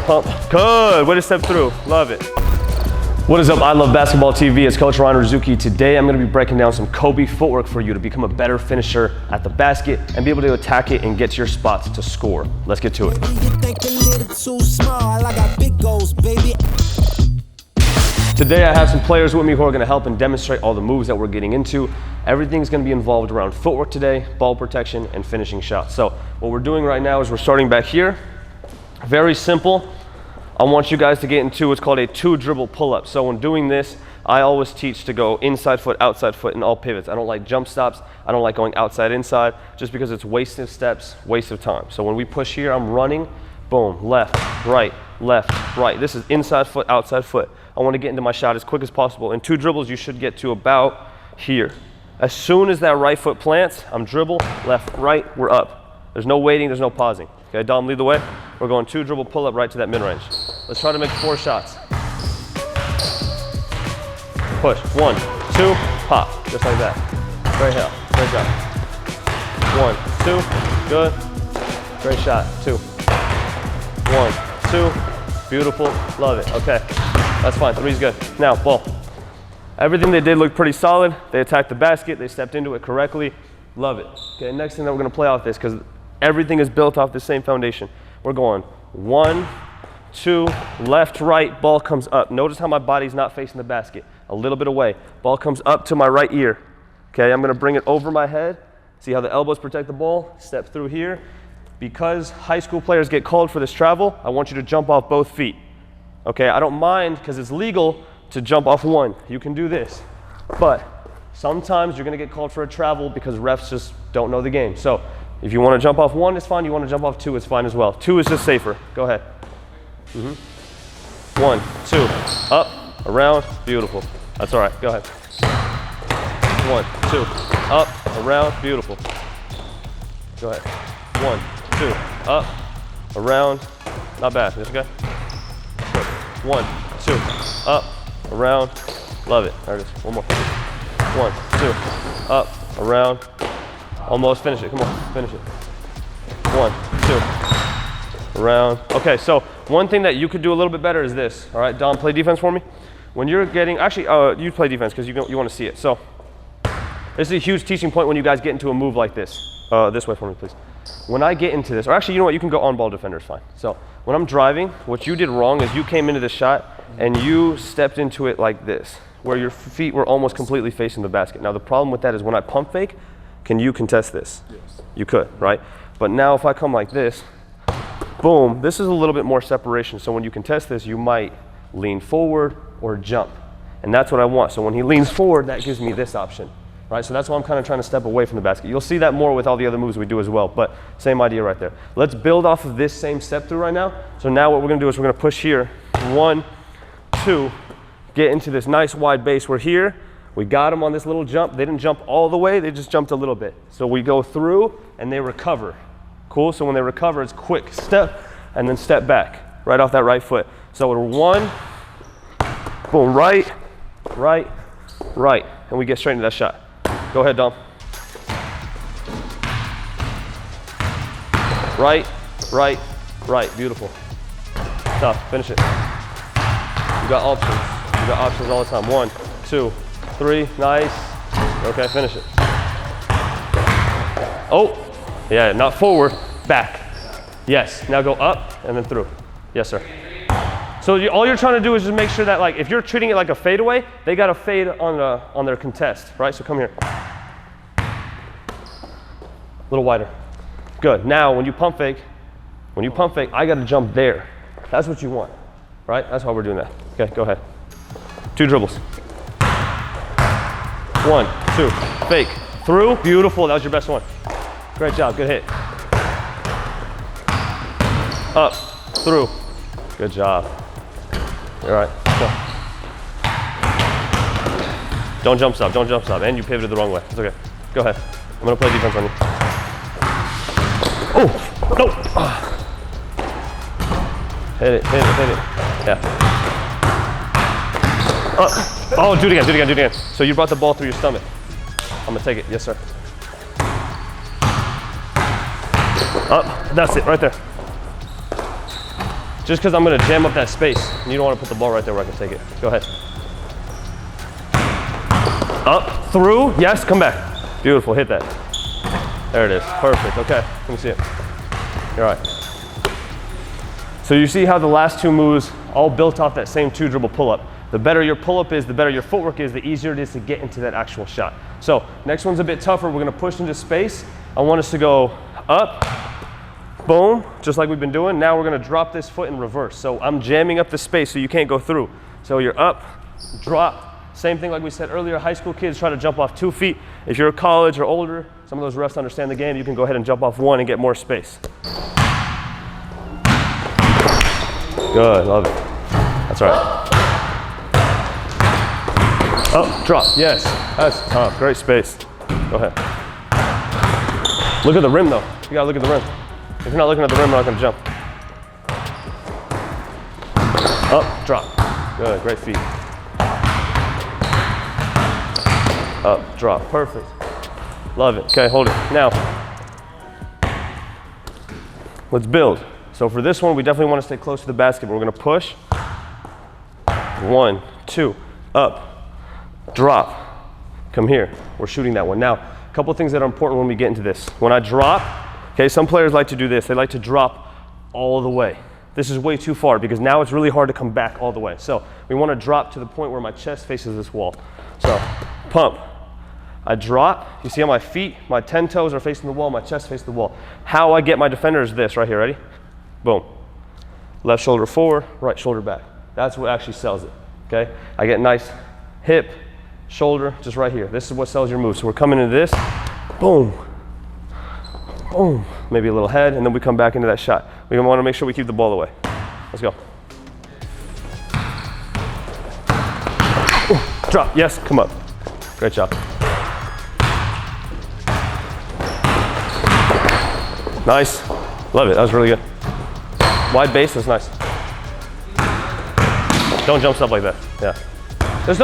pump. Good, way to step through, love it. What is up, I Love Basketball TV? It's Coach Ryan Razooky. Today I'm gonna be breaking down some Kobe footwork for you to become a better finisher at the basket and be able to attack it and get to your spots to score. Let's get to it. Today I have some players with me who are gonna help and demonstrate all the moves that we're getting into. Everything's gonna be involved around footwork today, ball protection, and finishing shots. So what we're doing right now is we're starting back here. Very simple. I want you guys to get into what's called a 2-dribble pull-up. So when doing this, I always teach to go inside foot, outside foot in all pivots. I don't like jump stops. I don't like going outside, inside, just because it's waste of steps, waste of time. So when we push here, I'm running, boom, left, right. This is inside foot, outside foot. I want to get into my shot as quick as possible. In 2 dribbles, you should get to about here. As soon as that right foot plants, I'm dribble, left, right, we're up. There's no waiting, there's no pausing. Okay, Dom, lead the way. We're going 2-dribble pull-up right to that mid-range. Let's try to make 4 shots. Push, 1, 2, pop, just like that. Great help, great job. 1, 2, good. Great shot, 2. 1, 2, beautiful, love it, okay. That's fine, 3's good. Now, ball. Everything they did looked pretty solid. They attacked the basket, they stepped into it correctly. Love it. Okay, next thing that we're gonna play off this, because everything is built off the same foundation. We're going 1, 2, left, right, ball comes up. Notice how my body's not facing the basket. A little bit away. Ball comes up to my right ear. Okay, I'm gonna bring it over my head. See how the elbows protect the ball? Step through here. Because high school players get called for this travel, I want you to jump off both feet. Okay, I don't mind, because it's legal to jump off one. You can do this. But sometimes you're gonna get called for a travel because refs just don't know the game. So if you want to jump off 1, it's fine. You want to jump off 2, it's fine as well. 2 is just safer. Go ahead. 1, 2, up, around, beautiful. That's all right. Go ahead. 1, 2, up, around, beautiful. Go ahead. 1, 2, up, around, not bad. That's okay. 1, 2, up, around, love it. There it is. One more. 1, 2, up, around. Almost, finish it, come on, finish it. 1, 2, around. Okay, so one thing that you could do a little bit better is this. All right, Dom, play defense for me. When you're getting, actually, you play defense because you want to see it. So this is a huge teaching point when you guys get into a move like this. This way for me, please. When I get into this, or actually, you know what, you can go on ball defender, it's fine. So when I'm driving, what you did wrong is you came into this shot and you stepped into it like this, where your feet were almost completely facing the basket. Now the problem with that is when I pump fake, can you contest this? Yes. You could, right? But now if I come like this, boom, this is a little bit more separation. So when you contest this, you might lean forward or jump. And that's what I want. So when he leans forward, that gives me this option, right? So that's why I'm kind of trying to step away from the basket. You'll see that more with all the other moves we do as well, but same idea right there. Let's build off of this same step through right now. So now what we're gonna do is we're gonna push here, 1, 2, get into this nice wide base. We're here. We got them on this little jump. They didn't jump all the way, they just jumped a little bit. So we go through and they recover. Cool, so when they recover, it's quick step and then step back, right off that right foot. So we're 1, boom, right, right, right, and we get straight into that shot. Go ahead, Dom. Right, right, right, beautiful. Tough, finish it. You got options. You got options all the time. 1, 2, 3, nice. Okay, finish it. Oh, yeah, not forward, back. Yes, now go up and then through. Yes, sir. So all you're trying to do is just make sure that, like, if you're treating it like a fadeaway, they got to fade on their contest, right? So come here. A little wider. Good. Now, when you pump fake, I got to jump there. That's what you want, right? That's why we're doing that. Okay, go ahead. 2 dribbles. 1, 2, fake, through, beautiful, that was your best one. Great job, good hit. Up, through, good job. All right, go. Don't jump stop, and you pivoted the wrong way, it's okay. Go ahead, I'm gonna play defense on you. Oh, no. Hit it, yeah. Oh, do it again. So you brought the ball through your stomach. I'm gonna take it, yes sir. Up, that's it, right there. just because I'm going to jam up that space. And you don't want to put the ball right there where I can take it. Go ahead. Up, through, yes, come back. Beautiful, hit that. There it is, perfect, okay, let me see it. You're all right. So you see how the last two moves all built off that same 2 dribble pull-up. The better your pull-up is, the better your footwork is, the easier it is to get into that actual shot. So next one's a bit tougher. We're gonna push into space. I want us to go up, boom, just like we've been doing. Now we're gonna drop this foot in reverse. So I'm jamming up the space so you can't go through. So you're up, drop. Same thing like we said earlier, high school kids try to jump off 2 feet. If you're college or older, some of those refs understand the game, you can go ahead and jump off 1 and get more space. Good, love it. That's all right. Up, drop, yes, that's tough, great space. Go ahead. Look at the rim though, you gotta look at the rim. If you're not looking at the rim, you're not gonna jump. Up, drop, good, great feet. Up, drop, perfect. Love it, okay, hold it. Now, let's build. So for this one, we definitely want to stay close to the basket, but we're gonna push. 1, 2, up, drop, come here. We're shooting that one. Now, a couple things that are important when we get into this. When I drop, okay, some players like to do this. They like to drop all the way. This is way too far because now it's really hard to come back all the way. So we want to drop to the point where my chest faces this wall. So pump. I drop, you see how my feet, my 10 toes are facing the wall, my chest faces the wall. How I get my defender is this right here, ready? Boom. Left shoulder forward, right shoulder back. That's what actually sells it, okay? I get nice hip, shoulder, just right here. This is what sells your move. So we're coming into this, boom, boom. Maybe a little head, and then we come back into that shot. We want to make sure we keep the ball away. Let's go. Ooh, drop, yes, come up. Great job. Nice, love it, that was really good. Wide base, that's nice. Don't jump stuff like that, yeah.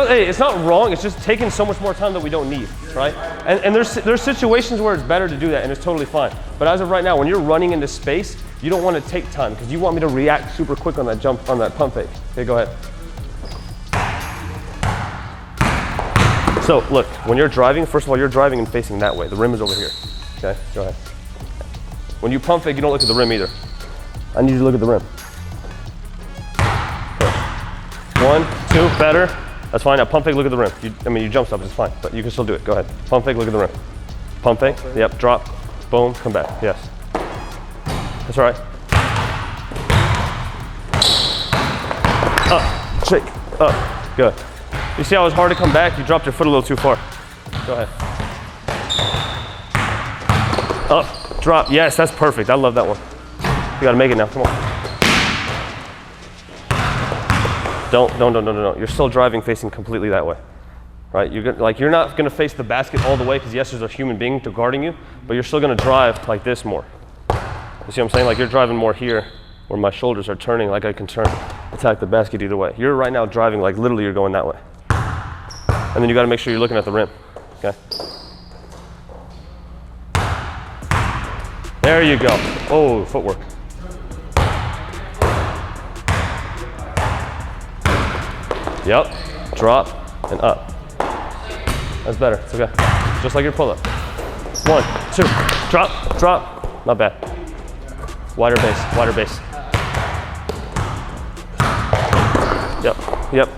Hey, it's not wrong, it's just taking so much more time that we don't need, right? And there's situations where it's better to do that and it's totally fine. But as of right now, when you're running into space, you don't want to take time because you want me to react super quick on that jump, on that pump fake. Okay, go ahead. So look, when you're driving, first of all, you're driving and facing that way. The rim is over here, okay? Go ahead. When you pump fake, you don't look at the rim either. I need you to look at the rim. Okay. 1, 2, better. That's fine. Now pump fake, look at the rim. You jump stop, it's fine, but you can still do it. Go ahead. Pump fake, look at the rim. Pump fake, yep, drop, boom, come back, yes. That's all right. Up, shake, up, good. You see how it's hard to come back? You dropped your foot a little too far. Go ahead. Up, drop, yes, that's perfect. I love that one. You gotta make it now, come on. Don't. You're still driving facing completely that way, right? You're not gonna face the basket all the way because yes, there's a human being to guarding you, but you're still gonna drive like this more. You see what I'm saying? Like you're driving more here where my shoulders are turning, like I can attack the basket either way. You're right now driving like literally you're going that way. And then you gotta make sure you're looking at the rim, okay? There you go. Oh, footwork. Yep, drop and up. That's better, it's okay. Just like your pull-up. 1, 2, drop. Not bad. Wider base. Yep.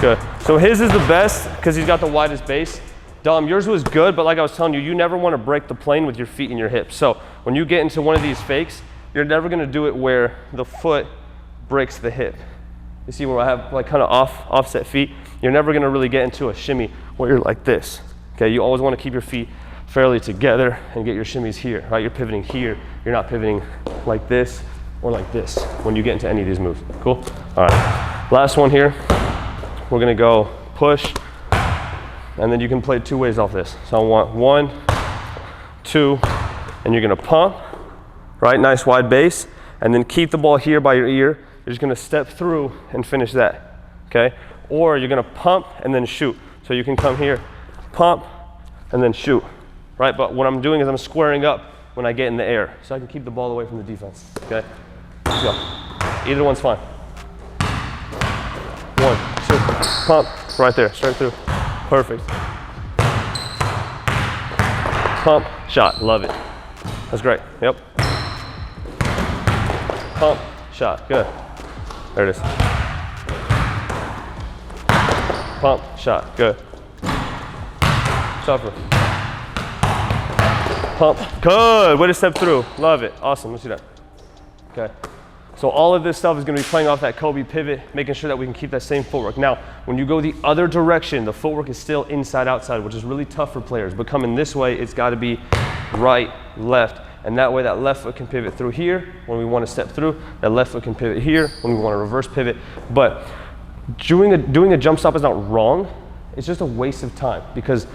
Good. So his is the best because he's got the widest base. Dom, yours was good, but like I was telling you, you never want to break the plane with your feet and your hips. So when you get into one of these fakes, you're never going to do it where the foot breaks the hip. You see where I have like kind of offset feet? You're never going to really get into a shimmy where you're like this. Okay, you always want to keep your feet fairly together and get your shimmies here, right? You're pivoting here. You're not pivoting like this or like this when you get into any of these moves. Cool? All right. Last one here. We're going to go push, and then you can play 2 ways off this. So I want 1, 2, and you're going to pump, right? Nice wide base, and then keep the ball here by your ear. You're just gonna step through and finish that, okay? Or you're gonna pump and then shoot. So you can come here, pump, and then shoot, right? But what I'm doing is I'm squaring up when I get in the air, so I can keep the ball away from the defense, okay? Let's go. Either one's fine. 1, 2, pump, right there, straight through. Perfect. Pump, shot, love it. That's great, yep. Pump, shot, good. There it is. Pump, shot, good. Suffer. Pump, good, way to step through, love it, awesome, let's do that. Okay, so all of this stuff is gonna be playing off that Kobe pivot, making sure that we can keep that same footwork. Now, when you go the other direction, the footwork is still inside, outside, which is really tough for players, but coming this way, it's gotta be right, left, and that way that left foot can pivot through here when we wanna step through, that left foot can pivot here when we wanna reverse pivot, but doing a jump stop is not wrong, it's just a waste of time, because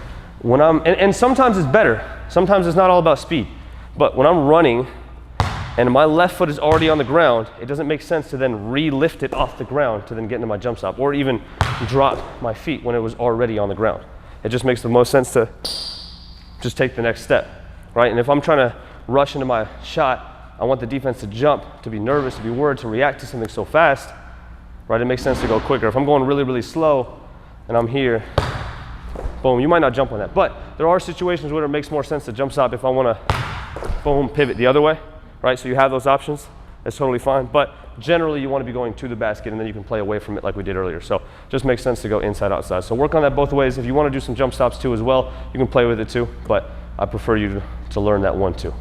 when and sometimes it's better, sometimes it's not all about speed, but when I'm running and my left foot is already on the ground, it doesn't make sense to then re-lift it off the ground to then get into my jump stop, or even drop my feet when it was already on the ground. It just makes the most sense to just take the next step, right? And if I'm trying to rush into my shot, I want the defense to jump, to be nervous, to be worried, to react to something so fast, right? It makes sense to go quicker. If I'm going really, really slow and I'm here, boom, you might not jump on that. But there are situations where it makes more sense to jump stop if I want to, boom, pivot the other way, right? So you have those options. That's totally fine. But generally, you want to be going to the basket, and then you can play away from it like we did earlier. So just makes sense to go inside, outside. So work on that both ways. If you want to do some jump stops too as well, you can play with it too. But I prefer you to learn that one too.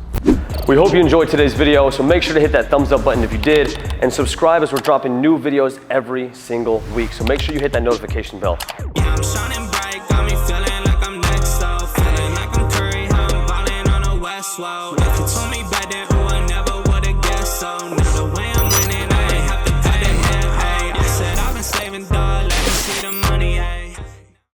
We hope you enjoyed today's video, so make sure to hit that thumbs up button if you did, and subscribe as we're dropping new videos every single week. So make sure you hit that notification bell. Yeah, I'm shining bright, got me feeling like I'm next, so feeling like I'm Curry, how I'm balling on a West Wall.